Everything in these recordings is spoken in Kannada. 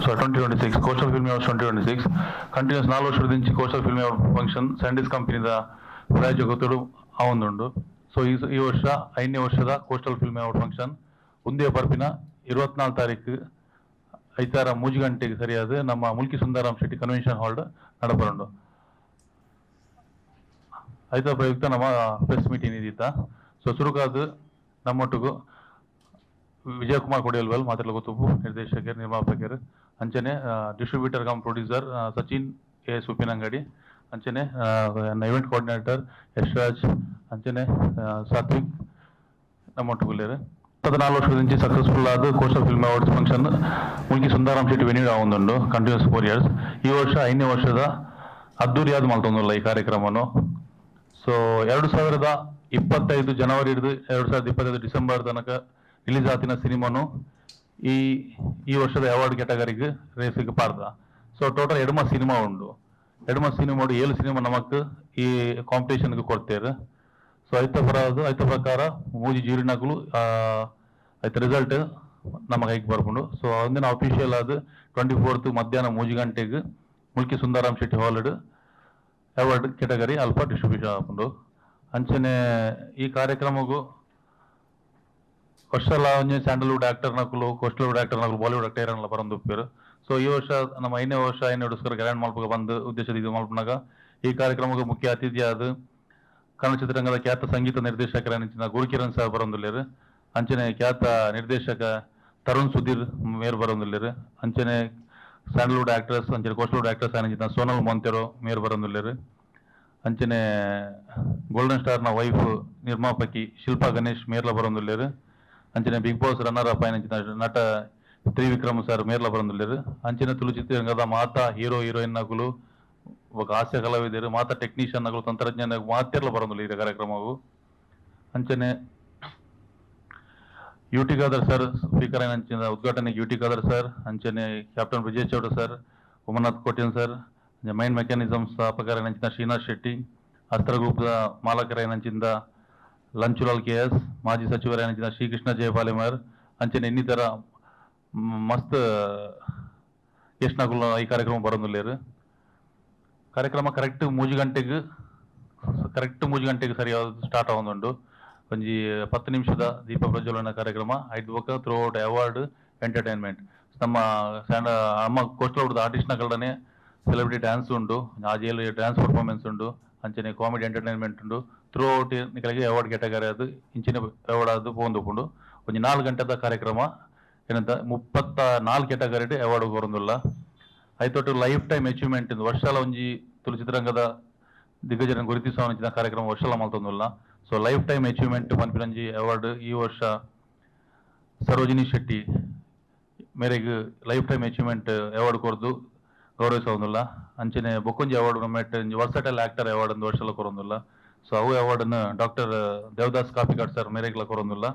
2026 ಕೋಸ್ಟಲ್ ಫಿಲ್ಮ್ ಅವಾರ್ಡ್ಸ್ 2026 ಕಂಟಿನ್ಯೂಸ್ 4 ವರ್ಷದಿಂದ ಕೋಸ್ಟಲ್ ಫಿಲ್ಮ್ ಅವಾರ್ಡ್ ಫಂಕ್ಷನ್ ಸ್ಯಾಂಡಿಸ್ ಕಂಪನಿದ ಪ್ರಾಯೋಜಕತ್ವಡು ಆವೊಂದುಂಡು. ಸೊ ಈ ವರ್ಷ 5ನೇ ವರ್ಷದ ಕೋಸ್ಟಲ್ ಫಿಲ್ಮ್ ಅವಾರ್ಡ್ ಫಂಕ್ಷನ್ ಉಂದೇ ಬರ್ಪಿನ 24 ತಾರೀಕು ಐತಾರ 3 ಗಂಟೆಗೆ ಸರಿಯಾದ ನಮ್ಮ ಮುಲ್ಕಿ ಸುಂದರಾಮ್ ಶೆಟ್ಟಿ ಕನ್ವೆನ್ಷನ್ ಹಾಲ್ ನಡಪರುಂಡು. ಐತ ಪ್ರಯುಕ್ತ ನಮ್ಮ ಪ್ರೆಸ್ ಮೀಟಿಂಗ್ ಇದ್ದಿತ್ತ. ಸೊ ಸುರುಕಾದ ನಮ್ಮೊಟ್ಟಿಗೂ ವಿಜಯಕುಮಾರ್ ಕೊಡಿಯಲ್ವಲ್ ಮಾತಾಡಲು ಗೊತ್ತು, ನಿರ್ದೇಶಕರು ನಿರ್ಮಾಪಕರು ಅಂಚನೆ distributor cum producer Sachin A ಸುಪಿನಂಗಡಿ ಅಂಚನೆ ಇವೆಂಟ್ ಕೋಆರ್ಡಿನೇಟರ್ ಯಶ್ರಾಜ್ ಅಂಚನೆ ಸಾತ್ವಿಕ್ ನಮ್ಮೊಟ್ಟಿಗುಲ್ಲೇರು 14 ವರ್ಷದಿಂದ ಸಕ್ಸಸ್ಫುಲ್ ಆದ coastal film awards function Mulki Sundaram Shetty venue ಆವೊಂದುಂಡು ಕಂಟಿನ್ಯೂಸ್ 4 years. ಈ ವರ್ಷ 5ನೇ ವರ್ಷದ ಅದ್ದೂರಿಯಾದ ಮಲ್ತೊಂದುಲ್ಲ ಈ ಕಾರ್ಯಕ್ರಮವನ್ನು. ಸೊ 2025 ಜನವರಿ ಹಿಡಿದು 2025 ಡಿಸೆಂಬರ್ ತನಕ ರಿಲೀಸ್ ಆತಿನ ಸಿನಿಮಾನು ಈ ವರ್ಷದ ಅವಾರ್ಡ್ ಕ್ಯಾಟಗರಿಗೆ ರೇಸಿಗೆ ಪಾರ್ದ. ಸೊ ಟೋಟಲ್ 2 ಸಿನಿಮಾ ಉಂಡು. 2 ಸಿನಿಮಾ 7 ಸಿನಿಮಾ ನಮಕ್ ಈ ಕಾಂಪಿಟೇಷನ್ಗೆ ಕೊಡ್ತೇವೆ. ಸೊ ಐತ ಪ್ರಕಾರ ಮೂಜಿ ಜೀರಿನಗಳು ಐತ ರಿಸಲ್ಟ್ ನಮ್ಮ ಕೈಗೆ ಬರ್ಕೊಂಡು. ಸೊ ಒಂದಿನ ಅಫಿಷಿಯಲ್ ಆದ 24th ಮಧ್ಯಾಹ್ನ 3 ಗಂಟೆಗೆ ಮುಲ್ಕಿ ಸುಂದರಾಮ್ ಶೆಟ್ಟಿ ಹಾಲ್ಡ್ ಅವಾರ್ಡ್ ಕ್ಯಾಟಗರಿ ಅಲ್ಪ ಡಿಸ್ಟ್ರಿಬ್ಯೂಷನ್ ಹಾಕೊಂಡು ಅಂಚನೆ ಈ ಕಾರ್ಯಕ್ರಮಗೂ ವರ್ಷಲ ಒಂಜಿ ಸ್ಯಾಂಡಲ್ವುಡ್ ಆಕ್ಟರ್ ನಕಲು ಕೋಸ್ಟಲ್ವುಡ್ ಆಕ್ಟರ್ ನಕಲು ಬಾಲಿವುಡ್ ಆಕ್ಟರ್ ಎಲ್ಲ ಬರಂದುಪ್ಪೇರು. ಸೊ ಈ ವರ್ಷ ನಮ್ಮ 5ನೇ ವರ್ಷ 5ನೇ ಹುಡುಗರ ಗ್ರ್ಯಾಂಡ್ ಮಲ್ಪಗ ಬಂದು ಉದ್ದೇಶದ ಇದು ಮಲ್ಪನಾಗ ಈ ಕಾರ್ಯಕ್ರಮಕ್ಕೆ ಮುಖ್ಯ ಅತಿಥಿಯಾದ ಕನ್ನಡ ಚಿತ್ರರಂಗದ ಖ್ಯಾತ ಸಂಗೀತ ನಿರ್ದೇಶಕರ ಗುರುಕಿರಣ್ ಸರ್ ಬರಂದುಲ್ಲೇರು. ಅಂಚನೆ ಖ್ಯಾತ ನಿರ್ದೇಶಕ ತರುಣ್ ಸುಧೀರ್ ಮೇರ್ ಬರಂದುಲ್ಲೇರು. ಅಂಚನೆ ಸ್ಯಾಂಡಲ್ವುಡ್ ಆಕ್ಟರ್ಸ್ ಅಂಚನೆ ಕೋಸ್ಟಲ್ವುಡ್ ಆಕ್ಟರ್ಸ್ ಆನಿಂಚಿನ ಸೋನಲ್ ಮೊಂತೆರೋ ಮೇರ್ ಬರಂದುಲ್ಲೇರು. ಅಂಚನೆ ಗೋಲ್ಡನ್ ಸ್ಟಾರ್ನ ವೈಫ್ ನಿರ್ಮಾಪಕಿ ಶಿಲ್ಪಾ ಗಣೇಶ್ ಮೇರ್ಲ ಬರಂದುಲ್ಲೇರು. ಅಂಚನೆ ಬಿಗ್ ಬಾಸ್ ರನ್ನರ್ ಅಪ್ ಆಯ್ನಂಚಿನ ನಟ ತ್ರಿವಿಕ್ರಮ್ ಸರ್ ಮೇರ್ಲ ಬರಂದುಲ್ಲೇರು. ಅಂಚನೆ ತುಳು ಚಿತ್ರರಂಗದ ಮಾತಾ ಹೀರೋ ಹೀರೋಯಿನ್ ನಕಲು ಹಾಸ್ಯ ಕಲಾವಿದರು ಮಾತಾ ಟೆಕ್ನಿಷಿಯನ್ ನಕಲು ತಂತ್ರಜ್ಞಾನ ಮಾತೆರ್ಲ ಬರಂದುಲ್ಲ ಈ ಕಾರ್ಯಕ್ರಮವು. ಅಂಚನೆ ಯುಟಿ ಖಾದರ್ ಸರ್ ಸ್ಪೀಕರ್ ಅಂಚಿನ ಉದ್ಘಾಟನೆಗೆ ಯುಟಿ ಖಾದರ್ ಸರ್ ಅಂಚನೆ captain Vijay Chowta sir Umanath Kotian sir mind mechanism ಸ್ಥಾಪಕರ ನಂಚಿನ ಶ್ರೀನಾಥ್ ಶೆಟ್ಟಿ ಅಸ್ತ್ರ ಗ್ರೂಪ್ದ ಮಾಲಕರ ನಂಚಿಂದ ಲಂಚುಲಾಲ್ KS ಮಾಜಿ ಸಚಿವರ ನಂಚಿನ ಶ್ರೀಕೃಷ್ಣ ಜಯಪಾಲಿಮರ್ ಅಂಚನೆ ಇನ್ನಿತರ ಮಸ್ತ್ ಎಷ್ಟು ನಕಲು ಈ ಕಾರ್ಯಕ್ರಮ ಬರಂದುಲ್ಲೇರು. ಕಾರ್ಯಕ್ರಮ ಕರೆಕ್ಟ್ 3 ಗಂಟೆಗೆ ಸರಿಯಾದ ಸ್ಟಾರ್ಟ್ ಆವೊಂದುಂಡು. ಒಂಜಿ 10 ನಿಮಿಷದ ದೀಪ ಪ್ರಜ್ವಲನ ಕಾರ್ಯಕ್ರಮ ಐದು ಬೊಕ್ಕ ಥ್ರೂ ಔಟ್ ಅವಾರ್ಡ್ ಎಂಟರ್ಟೈನ್ಮೆಂಟ್ ನಮ್ಮ ಕೋಸ್ಟಲ್ ಆರ್ಟಿಸ್ಟ್ ನಕಲ್ಡನೆ ಸೆಲೆಬ್ರಿಟಿ ಡ್ಯಾನ್ಸ್ ಉಂಡು, ಆಜೇಲ್ ಡ್ಯಾನ್ಸ್ ಪರ್ಫಾರ್ಮೆನ್ಸ್ ಉಂಡು, ಅಂಚನೆ ಕಾಮಿಡಿ ಎಂಟರ್ಟೈನ್ಮೆಂಟ್ ಉಂಡು. ಥ್ರೂ ಔಟ್ ನಿಕಲಿಗೆ ಅವಾರ್ಡ್ ಕ್ಯಾಟಗರಿ ಅದು ಇಂಚಿನ ಅವಾರ್ಡ್ ಅದು ಪೋಂದುಕೊಂಡು ಒಂಜಿ 4 ಗಂಟೆದ ಕಾರ್ಯಕ್ರಮ ಏನಂತ 34 ಕ್ಯಾಟಗರಿ ಅವಾರ್ಡ್ ಬರಂದುಲ್ಲ. ಐತೊಟ್ಟು ಲೈಫ್ ಟೈಮ್ ಅಚೀವ್ಮೆಂಟ್ ವರ್ಷಲ ಒಂಜಿ ತುಳು ಚಿತ್ರರಂಗದ ದಿಗ್ಗಜರನ್ನು ಗುರುತಿಸುವ ಕಾರ್ಯಕ್ರಮ ವರ್ಷಲ ಮಲ್ತೊಂದುಲ್ಲ. ಸೊ ಲೈಫ್ ಟೈಮ್ ಅಚೀವ್ಮೆಂಟ್ ಪನ್ಪಿನಂಜಿ ಅವಾರ್ಡ್ ಈ ವರ್ಷ ಸರೋಜಿನಿ ಶೆಟ್ಟಿ ಮೇರೆಗೆ ಲೈಫ್ ಟೈಮ್ ಅಚೀವ್ಮೆಂಟ್ ಅವಾರ್ಡ್ ಕೊರ್ದು ಗೌರವಿಸೋದಿಲ್ಲ. ಅಂಚನೆ ಬೊಕ್ಕೊಂಜಿ ಅವಾರ್ಡ್ ಮೆಟ್ ವರ್ಸಟೈಲ್ ಆಕ್ಟರ್ ಅವಾರ್ಡ್ ಒಂದು ವರ್ಷಲ ಕೊರೊಂದಿಲ್ಲ. ಸೊ ಅವು ಅವಾರ್ಡನ್ನು ಡಾಕ್ಟರ್ ದೇವದಾಸ್ ಕಾಪಿಕಾಡ್ ಸರ್ ಮೇರೆಗ್ಲ ಕೊರೊಂದಿಲ್ಲ.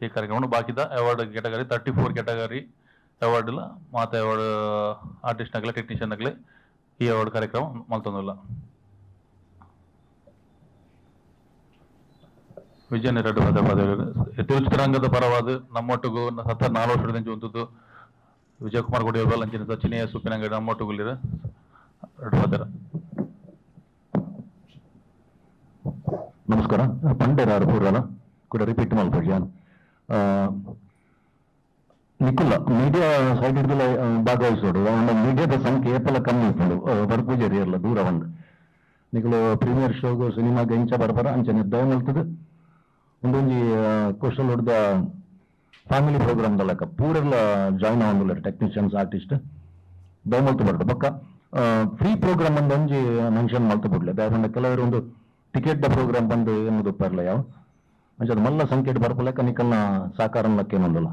ಈ ಕಾರ್ಯಕ್ರಮ ಬಾಕಿದ ಅವಾರ್ಡ್ ಕ್ಯಾಟಗರಿ 34 ಕ್ಯಾಟಗರಿ ಅವಾರ್ಡ್ ಇಲ್ಲ ಮಾತ ಅವಾರ್ಡ್ ಆರ್ಟಿಸ್ಟ್ ನಗಲೆ ಟೆಕ್ನಿಷಿಯನ್ ನಗಲೆ ಈ ಅವಾರ್ಡ್ ಕಾರ್ಯಕ್ರಮ ಮಲ್ತೊಂದಿಲ್ಲ. ವಿಜಯನ್ 2 ಪದವಿಗಳು ತುಳು ಚಿತ್ರರಂಗದ ಪರವಾದ ನಮ್ಮೊಟ್ಟಿಗೂ 4 ವರ್ಷದಿಂದ ಹೊಂದಿದ್ದು ವಿಜಯಕುಮಾರ್ ಗುಡಿಯಲ್ವಲ್ ಅಂಚಿನ ಸಚಿನ್ ಸುಪ್ಪಿನಂಗಡಿ ನಮ್ಮೊಟ್ಟಿಗುಲ್ಲಿರ 2 ಪದರ. ನಮಸ್ಕಾರ. ಪಂಡೇರಾರು ಪೂರಲ ಕೂಡ ರಿಪೀಟ್ ಮಲ್ಪಡ್ಯಾನ್ ನಿಖಿಲ ಮೀಡಿಯಾ ಸೈಡ್ ಹಿಡಿದು ಭಾಗವಹಿಸೋಡು ಮೀಡಿಯಾದ ಸಂಖ್ಯೆ ಏಪಲ ಕಮ್ಮಿ ಇತ್ತು ಬರ್ಪೂಜರಿ ಎಲ್ಲ ದೂರ ಒಂದು ನಿಖಲು ಪ್ರೀಮಿಯರ್ ಶೋಗು ಸಿನಿಮಾಗೆ ಇಂಚ ಬರ್ಬರ ಅಂಚೆ ನಿರ್ಧಾರ ಮಲ್ತದೆ ಒಂದೊಂಜಿ ಕೋಸ್ಟಲ್ ಹೊಡೆದ ಫ್ಯಾಮಿಲಿ ಪ್ರೋಗ್ರಾಮ್ ಲೆಕ್ಕ ಪೂರೆಲ್ಲ ಜಾಯ್ನ್ ಆಗೋದಿಲ್ಲ ಟೆಕ್ನಿಷಿಯನ್ಸ್ ಆರ್ಟಿಸ್ಟ್ ದಯಮಲ್ತು ಬರ್ದು ಪಕ್ಕ ಫ್ರೀ ಪ್ರೋಗ್ರಾಮ್ ಒಂದು ಒಂಜಿ ಮೆನ್ಷನ್ ಮಲ್ತು ಬಿಡ್ಲೆ ಯಾಕಂದ್ರೆ ಕೆಲವರು ಒಂದು ಟಿಕೆಟ್ ಪ್ರೋಗ್ರಾಮ್ ಬಂದು ಎನ್ನುವುದು ಪರ್ಲ ಯಾವ ಅಂಚೆ ಮಲ್ಲ ಸಂಖ್ಯೆ ಬರ್ಪಲೆಕ್ಕ ನಿಕಲ್ನ ಸಾಕಾರ ಏನೊಂದಿಲ್ಲ.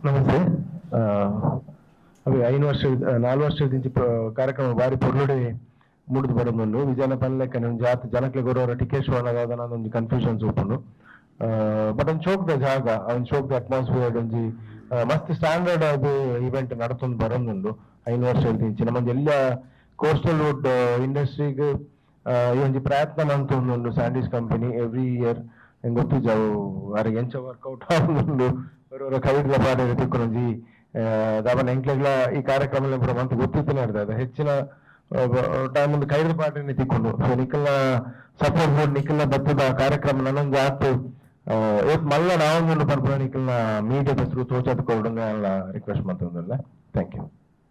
ನಮಸ್ತೆ. ಅవి 4 ವರ್ಷದಿಂದ ಕಾರ್ಯಕ್ರಮ ಬಾರಿ ಪೊರ್ಲುಡೆ ಮುಡಿದು ಬರೋದು ವಿಜಯನ ಪನ್ಲೆಕ್ಕ ಜಾತಿ ಜನಕ್ಕೆ ಗೊರೋರ ಟಿಕೆಟ್ ಶೋ ಅನ್ನೋದಾದ ಒಂದು ಕನ್ಫ್ಯೂಷನ್ಸ್ ಉಪ್ಪುಂಡು. ಬಟ್ ಒಂದು ಚೋಕ್ದ ಜಾಗ ಒಂದು ಚೋಕ್ದ ಅಟ್ಮಾಸ್ಫಿಯರ್ ಒಂಜಿ ಮಸ್ತ್ ಸ್ಟ್ಯಾಂಡರ್ಡ್ ಅದು ಇವೆಂಟ್ ನಡತೊಂದು ಬರೋದು 5 ವರ್ಷ ಇರ್ದಿಂಚಿ ನಮ್ಮದು ಎಲ್ಲ ಕೋಸ್ಟಲ್ ವುಡ್ ಇಂಡಸ್ಟ್ರಿಗೆ ಈ ಒಂಜಿ ಪ್ರಯತ್ನ ಮಂತೊಂದುಂಡು ಸ್ಯಾಂಡೀಸ್ ಕಂಪನಿ ಎವ್ರಿ ಇಯರ್ ಎಂಗ್ ಗೊತ್ತು ಜಾವು ಅವರಿಗೆ ಎಂಚ ವರ್ಕೌಟ್ ಆಗುಂಡು ಅವರವರ ಕೈಡ್ಲ ಪಾಡೆರ್ ತಿಕ್ಕೊಂಜಿ ದಾವನ ಎಂಕ್ಲೆಗ್ಲ ಈ ಕಾರ್ಯಕ್ರಮ ಪೂರ ಮಂತ್ ಗೊತ್ತಿತ್ತನೇ ಇರ್ತದೆ ಹೆಚ್ಚಿನ ಟೈಮ್ ಒಂದು ಕೈಡ್ಲ ಪಾಟೆನೆ ತಿಕ್ಕೊಂಡು ಸೊ ನಿಖಲ್ನ ಸಪೋರ್ಟ್ ಮಾಡಿ ನಿಖಲ್ನ ಬತ್ತದ ಕಾರ್ಯಕ್ರಮ ನನ್ನೊಂದು ಆತು ಮಲ್ಲ ನಾವೊಂದು ಪರ್ಪುರ ನಿಖಲ್ನ ಮೀಡಿಯಾದ ಹೆಸರು ತೋಚದ ಕೊಡಂಗ ರಿಕ್ವೆಸ್ಟ್ ಮಾಡ್ತಂದಲ್ಲ ಥ್ಯಾಂಕ್ ಯು.